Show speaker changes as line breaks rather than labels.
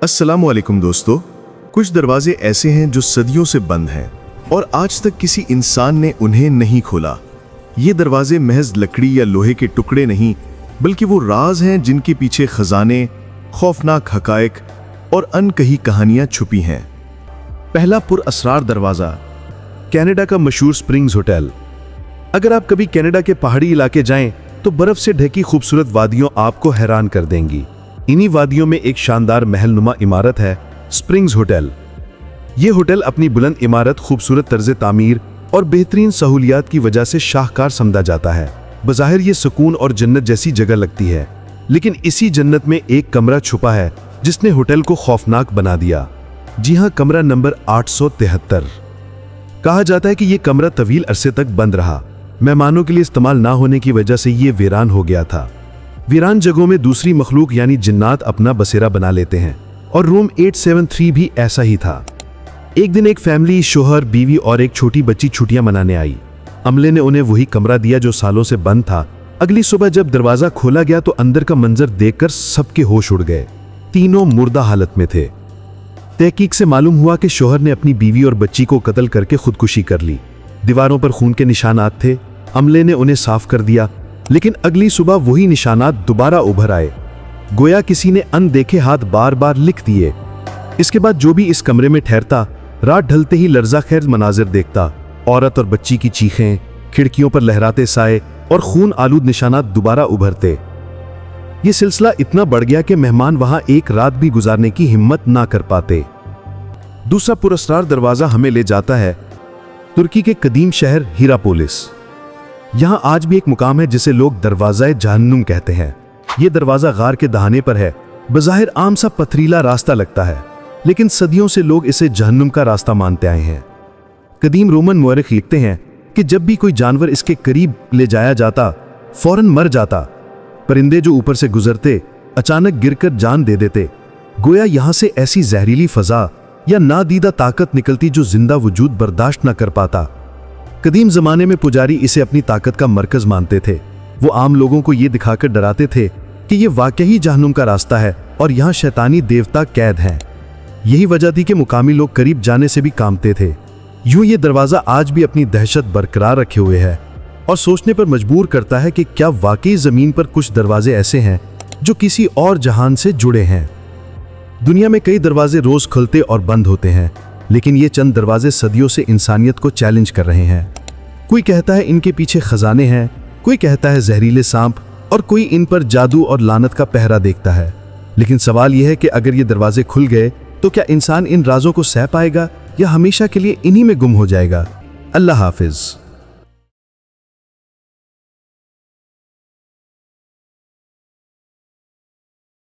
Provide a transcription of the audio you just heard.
अस्सलाम वालेकुम दोस्तों। कुछ दरवाजे ऐसे हैं जो सदियों से बंद हैं और आज तक किसी इंसान ने उन्हें नहीं खोला। ये दरवाजे महज लकड़ी या लोहे के टुकड़े नहीं, बल्कि वो राज हैं जिनके पीछे खजाने, खौफनाक हकायक और अनकही कहानियां छुपी हैं।
पहला पुरअसरार दरवाजा, कनाडा का मशहूर स्प्रिंग्स होटल। अगर आप कभी कनाडा के पहाड़ी इलाके जाएं तो बर्फ से ढकी खूबसूरत वादियों आपको हैरान कर देंगी। इन्हीं वादियों में एक शानदार महलनुमा इमारत है, स्प्रिंग्स होटल। यह होटल अपनी बुलंद इमारत, खूबसूरत तर्ज तामीर और बेहतरीन सहूलियात की वजह से शाहकार समझा जाता है। बज़ाहिर ये सुकून और जन्नत जैसी जगह लगती है, लेकिन इसी जन्नत में एक कमरा छुपा है जिसने होटल को खौफनाक बना दिया। जी हां, कमरा नंबर 873। कहा जाता है कि यह कमरा तवील अरसे तक बंद रहा। मेहमानों के लिए इस्तेमाल ना होने की वजह से यह वीरान हो गया था। वीरान जगहों में दूसरी मखलूक यानी जिन्नात अपना बसेरा बना लेते हैं, और रूम 873 भी ऐसा ही था। एक दिन एक फैमिली, शोहर, बीवी और एक छोटी बच्ची छुट्टियां मनाने आई। अमले ने उन्हें वही कमरा दिया जो सालों से बंद था। अगली सुबह जब दरवाजा खोला गया तो अंदर का मंजर देखकर सबके होश उड़ गए। तीनों मुर्दा हालत में थे। तहकीक से मालूम हुआ कि शोहर ने अपनी बीवी और बच्ची को कत्ल करके खुदकुशी कर ली। दीवारों पर खून के निशानात थे। अमले ने उन्हें साफ कर दिया, लेकिन अगली सुबह वही निशानात दोबारा उभर आए, गोया किसी ने अनदेखे हाथ बार बार लिख दिए। इसके बाद जो भी इस कमरे में ठहरता, रात ढलते ही लर्जा खैर मनाजिर देखता। औरत और बच्ची की चीखें, खिड़कियों पर लहराते साए और खून आलूद निशानात दोबारा उभरते। यह सिलसिला इतना बढ़ गया कि मेहमान वहां एक रात भी गुजारने की हिम्मत ना कर पाते। दूसरा पुरअसरार दरवाजा हमें ले जाता है तुर्की के कदीम शहर हीरापोलिस। यहां आज भी एक मुकाम है जिसे लोग दरवाज़ा जहन्नुम कहते हैं। यह दरवाजा गार के दहाने पर है। बज़ाहिर आम सा पथरीला रास्ता लगता है, लेकिन सदियों से लोग इसे जहन्नुम का रास्ता मानते आए हैं। कदीम रोमन मुअर्रिख लिखते हैं कि जब भी कोई जानवर इसके करीब ले जाया जाता, फौरन मर जाता। परिंदे जो ऊपर से गुजरते अचानक गिरकर जान दे देते। गोया यहां से ऐसी जहरीली फजा या नादीदा ताकत निकलती जो जिंदा वजूद बर्दाश्त न कर पाता। कदीम जमाने में पुजारी इसे अपनी ताकत का मरकज मानते थे। वो आम लोगों को यह दिखाकर डराते थे कि यह वाकई जहन्नुम का रास्ता है और यहां शैतानी देवता कैद हैं। यही वजह थी कि मुकामी लोग करीब जाने से भी कांपते थे। यूं ये दरवाजा आज भी अपनी दहशत बरकरार रखे हुए है और सोचने पर मजबूर करता है कि क्या वाकई जमीन पर कुछ दरवाजे ऐसे हैं जो किसी और जहान से जुड़े हैं। दुनिया में कई दरवाजे रोज खुलते और बंद होते हैं, लेकिन ये चंद दरवाजे सदियों से इंसानियत को चैलेंज कर रहे हैं। कोई कहता है इनके पीछे खजाने हैं, कोई कहता है जहरीले सांप, और कोई इन पर जादू और लानत का पहरा देखता है। लेकिन सवाल यह है कि अगर ये दरवाजे खुल गए तो क्या इंसान इन राजों को सह पाएगा या हमेशा के लिए इन्हीं में गुम हो जाएगा। अल्लाह हाफिज।